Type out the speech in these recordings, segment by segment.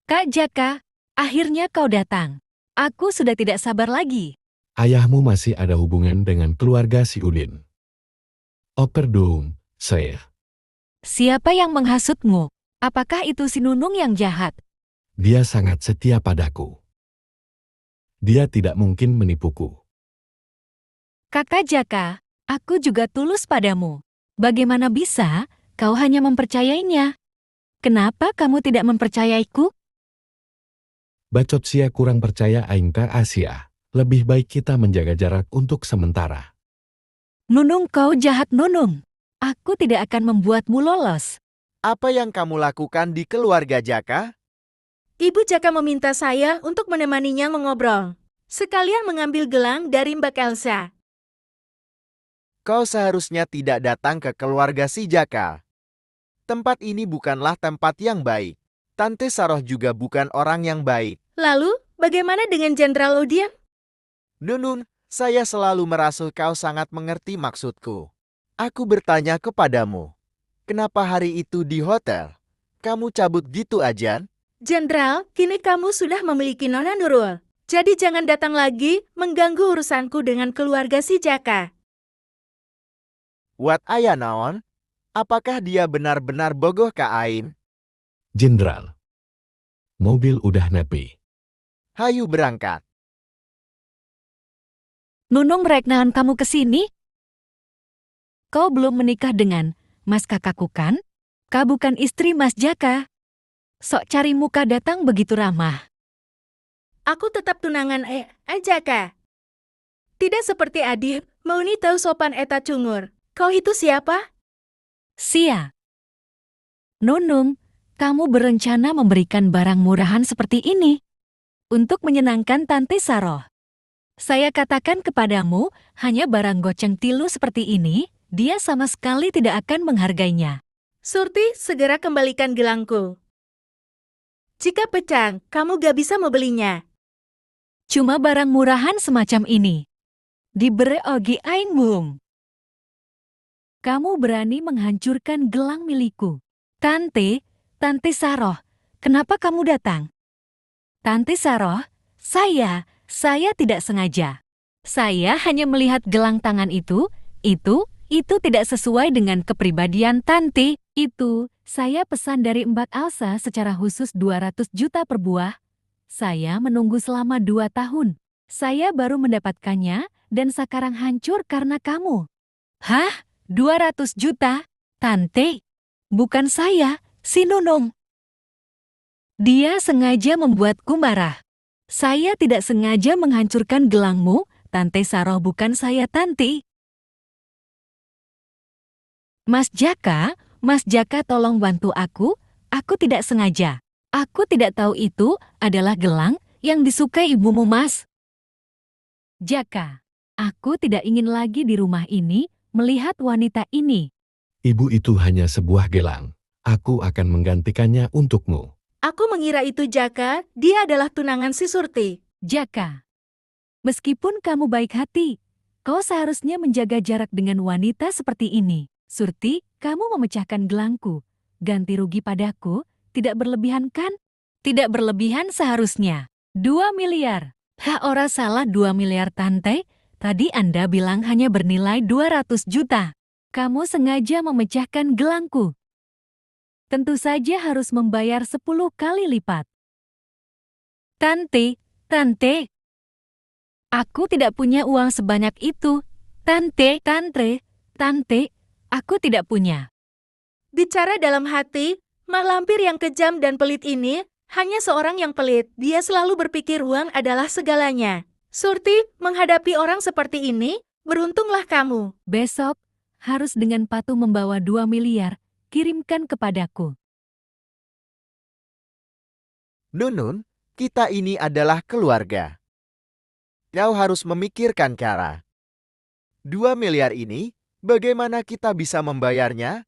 Kak Jaka, akhirnya kau datang. Aku sudah tidak sabar lagi. Ayahmu masih ada hubungan dengan keluarga si Udin. Operdum, saya. Siapa yang menghasutmu? Apakah itu si Nunung yang jahat? Dia sangat setia padaku. Dia tidak mungkin menipuku. Kakak Jaka, aku juga tulus padamu. Bagaimana bisa kau hanya mempercayainya? Kenapa kamu tidak mempercayaiku? Bacot sia kurang percaya aing ka Asia. Lebih baik kita menjaga jarak untuk sementara. Nunung, kau jahat Nunung. Aku tidak akan membuatmu lolos. Apa yang kamu lakukan di keluarga Jaka? Ibu Jaka meminta saya untuk menemaninya mengobrol. Sekalian mengambil gelang dari Mbak Elsa. Kau seharusnya tidak datang ke keluarga si Jaka. Tempat ini bukanlah tempat yang baik. Tante Saroh juga bukan orang yang baik. Lalu, bagaimana dengan Jenderal Odian? Nunun, saya selalu merasa kau sangat mengerti maksudku. Aku bertanya kepadamu, kenapa hari itu di hotel? Kamu cabut gitu aja? Jenderal, kini kamu sudah memiliki Nona Nurul. Jadi jangan datang lagi mengganggu urusanku dengan keluarga si Jaka. Wat aya naon? Apakah dia benar-benar bogoh ka ain? Jenderal. Mobil udah nepi. Hayu berangkat. Nunung mereknahan kamu ke sini? Kau belum menikah dengan Mas kakakku kan? Kau bukan istri Mas Jaka. Sok cari muka datang begitu ramah. Aku tetap tunangan Jaka. Tidak seperti Adib, Mauni tahu sopan eta cungur. Kau itu siapa? Sia. Nunung, kamu berencana memberikan barang murahan seperti ini untuk menyenangkan Tante Saroh. Saya katakan kepadamu, hanya barang goceng tilu seperti ini, dia sama sekali tidak akan menghargainya. Surti, segera kembalikan gelangku. Jika pecah, kamu gak bisa membelinya. Cuma barang murahan semacam ini. Diberi ogi aing mung. Kamu berani menghancurkan gelang milikku. Tante Saroh, kenapa kamu datang? Tante Saroh, saya tidak sengaja. Saya hanya melihat gelang tangan itu tidak sesuai dengan kepribadian Tante. Itu, saya pesan dari Mbak Elsa secara khusus 200 juta per buah. Saya menunggu selama 2 tahun. Saya baru mendapatkannya dan sekarang hancur karena kamu. Hah? 200 juta? Tante? Bukan saya, si Nunung. Dia sengaja membuatku marah. Saya tidak sengaja menghancurkan gelangmu, Tante Saroh, bukan saya Tante. Mas Jaka tolong bantu aku tidak sengaja. Aku tidak tahu itu adalah gelang yang disukai ibumu, Mas. Jaka, aku tidak ingin lagi di rumah ini melihat wanita ini. Ibu itu hanya sebuah gelang. Aku akan menggantikannya untukmu. Aku mengira itu Jaka, dia adalah tunangan si Surti. Jaka, meskipun kamu baik hati, kau seharusnya menjaga jarak dengan wanita seperti ini. Surti, kamu memecahkan gelangku. Ganti rugi padaku, tidak berlebihan kan? Tidak berlebihan seharusnya. 2 miliar. Ora salah 2 miliar Tante. Tadi Anda bilang hanya bernilai 200 juta. Kamu sengaja memecahkan gelangku. Tentu saja harus membayar 10 kali lipat. Tante, aku tidak punya uang sebanyak itu. Tante, aku tidak punya. Bicara dalam hati, mak lampir yang kejam dan pelit ini hanya seorang yang pelit. Dia selalu berpikir uang adalah segalanya. Surti, menghadapi orang seperti ini, beruntunglah kamu. Besok, harus dengan patuh membawa 2 miliar, kirimkan kepadaku. Nunun, kita ini adalah keluarga. Kau harus memikirkan cara. 2 miliar ini, bagaimana kita bisa membayarnya?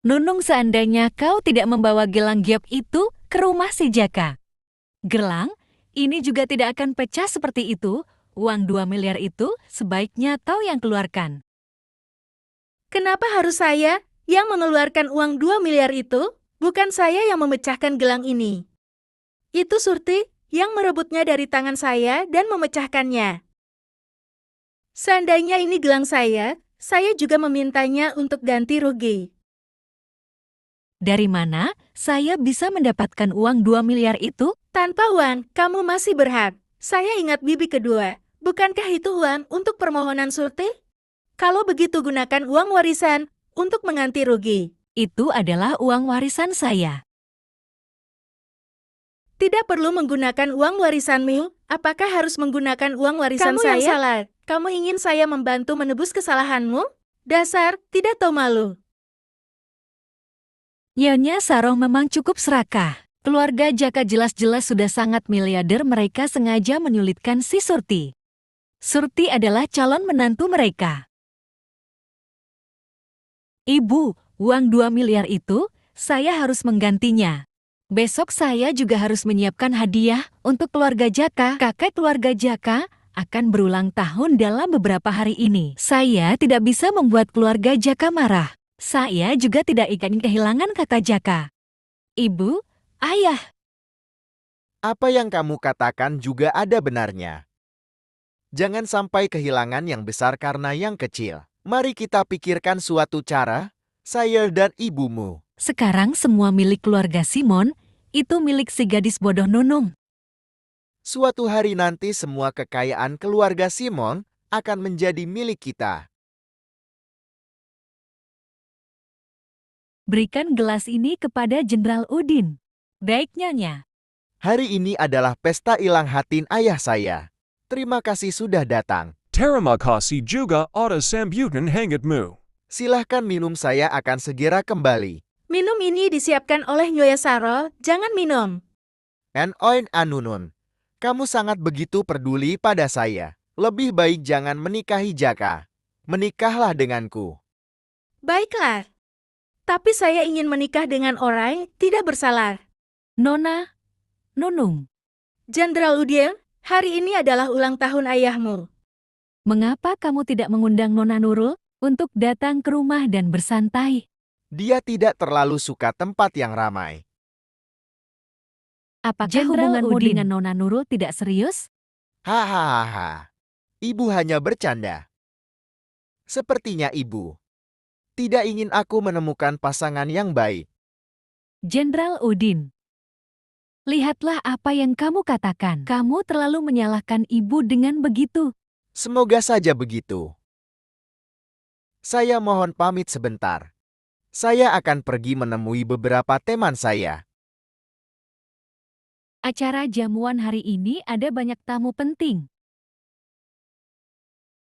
Nunung, seandainya kau tidak membawa gelang giok itu ke rumah si Jaka. Gelang, ini juga tidak akan pecah seperti itu. Uang 2 miliar itu sebaiknya kau yang keluarkan. Kenapa harus saya yang mengeluarkan uang 2 miliar itu? Bukan saya yang memecahkan gelang ini. Itu Surti yang merebutnya dari tangan saya dan memecahkannya. Seandainya ini gelang saya juga memintanya untuk ganti rugi. Dari mana saya bisa mendapatkan uang 2 miliar itu? Tanpa uang, kamu masih berhak. Saya ingat bibi kedua. Bukankah itu uang untuk permohonan Surti? Kalau begitu gunakan uang warisan untuk mengganti rugi. Itu adalah uang warisan saya. Tidak perlu menggunakan uang warisanmu. Apakah harus menggunakan uang warisan Kamu saya? yang salah. Kamu ingin saya membantu menebus kesalahanmu? Dasar, tidak tahu malu. Nyonya Saroh memang cukup serakah. Keluarga Jaka jelas-jelas sudah sangat miliarder, mereka sengaja menyulitkan si Surti. Surti adalah calon menantu mereka. Ibu, uang 2 miliar itu, saya harus menggantinya. Besok saya juga harus menyiapkan hadiah untuk keluarga Jaka. Kakek keluarga Jaka akan berulang tahun dalam beberapa hari ini. Saya tidak bisa membuat keluarga Jaka marah. Saya juga tidak ingin kehilangan kakak Jaka. Ibu, ayah. Apa yang kamu katakan juga ada benarnya. Jangan sampai kehilangan yang besar karena yang kecil. Mari kita pikirkan suatu cara, saya dan ibumu. Sekarang semua milik keluarga Simon, itu milik si gadis bodoh Nunung. Suatu hari nanti semua kekayaan keluarga Simon akan menjadi milik kita. Berikan gelas ini kepada Jenderal Udin. Baik, Nyonya. Hari ini adalah pesta ilang hatin ayah saya. Terima kasih sudah datang. Terima kasih juga atas sambutan hangatmu. Silahkan minum, saya akan segera kembali. Minum ini disiapkan oleh Nyonya Saroh, jangan minum. Oin Anunun, kamu sangat begitu peduli pada saya. Lebih baik jangan menikahi Jaka. Menikahlah denganku. Baiklah. Tapi saya ingin menikah dengan orang yang tidak bersalah. Nona, Nunung, Jenderal Udin, hari ini adalah ulang tahun ayahmu. mengapa kamu tidak mengundang Nona Nurul untuk datang ke rumah dan bersantai? Dia tidak terlalu suka tempat yang ramai. Apakah hubunganmu dengan Nona Nurul tidak serius? Hahaha. Ibu hanya bercanda. Sepertinya ibu tidak ingin aku menemukan pasangan yang baik. Jenderal Udin, lihatlah apa yang kamu katakan. Kamu terlalu menyalahkan ibu dengan begitu. Semoga saja begitu. Saya mohon pamit sebentar. Saya akan pergi menemui beberapa teman saya. Acara jamuan hari ini ada banyak tamu penting.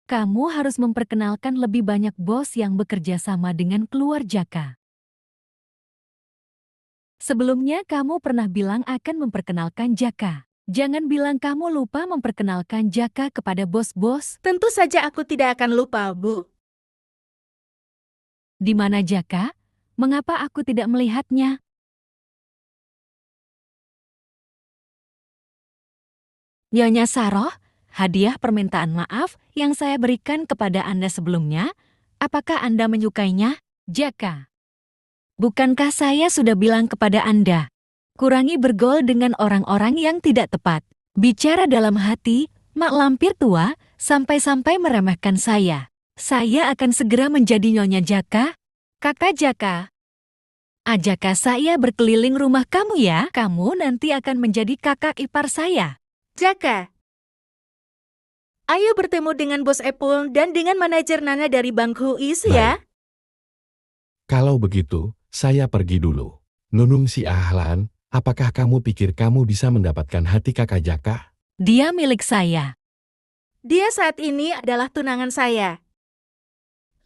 Kamu harus memperkenalkan lebih banyak bos yang bekerja sama dengan keluarga Jaka. Sebelumnya kamu pernah bilang akan memperkenalkan Jaka. Jangan bilang kamu lupa memperkenalkan Jaka kepada bos-bos. Tentu saja aku tidak akan lupa, Bu. Di mana Jaka? Mengapa aku tidak melihatnya? Nyonya Saroh, hadiah permintaan maaf yang saya berikan kepada Anda sebelumnya, apakah Anda menyukainya? Jaka, bukankah saya sudah bilang kepada Anda, kurangi bergaul dengan orang-orang yang tidak tepat. Bicara dalam hati, mak lampir tua, sampai-sampai meremehkan saya. Saya akan segera menjadi Nyonya Jaka. Kakak Jaka, ajakkah saya berkeliling rumah kamu ya? Kamu nanti akan menjadi kakak ipar saya. Jaka. Ayo bertemu dengan Bos Epul dan dengan manajer Nana dari Bank Huis ya. Kalau begitu, saya pergi dulu. Nunung si Ahlan, apakah kamu pikir kamu bisa mendapatkan hati kakak Jaka? Dia milik saya. Dia saat ini adalah tunangan saya.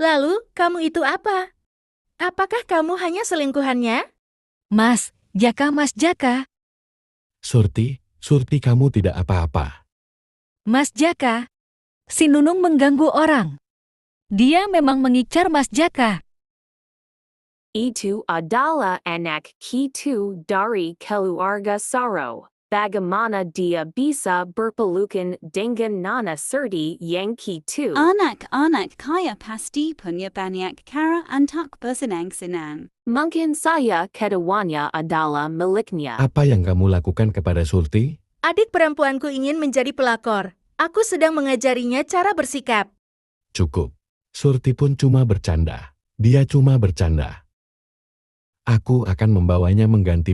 Lalu, kamu itu apa? Apakah kamu hanya selingkuhannya? Mas Jaka. Surti kamu tidak apa-apa. Mas Jaka. Si Nunung mengganggu orang. Dia memang mengincar Mas Jaka. Itu adalah anak kita dari keluarga Saroh. bagaimana dia bisa berpelukan dengan Nona Surti yang itu? Anak-anak kaya pasti punya banyak cara untuk bersenang-senang. Mungkin saya keduanya adalah miliknya. Apa yang kamu lakukan kepada Surti? Adik perempuanku ingin menjadi pelakor. Aku sedang mengajarinya cara bersikap. Cukup. Surti pun cuma bercanda. Dia cuma bercanda. Aku akan membawanya mengganti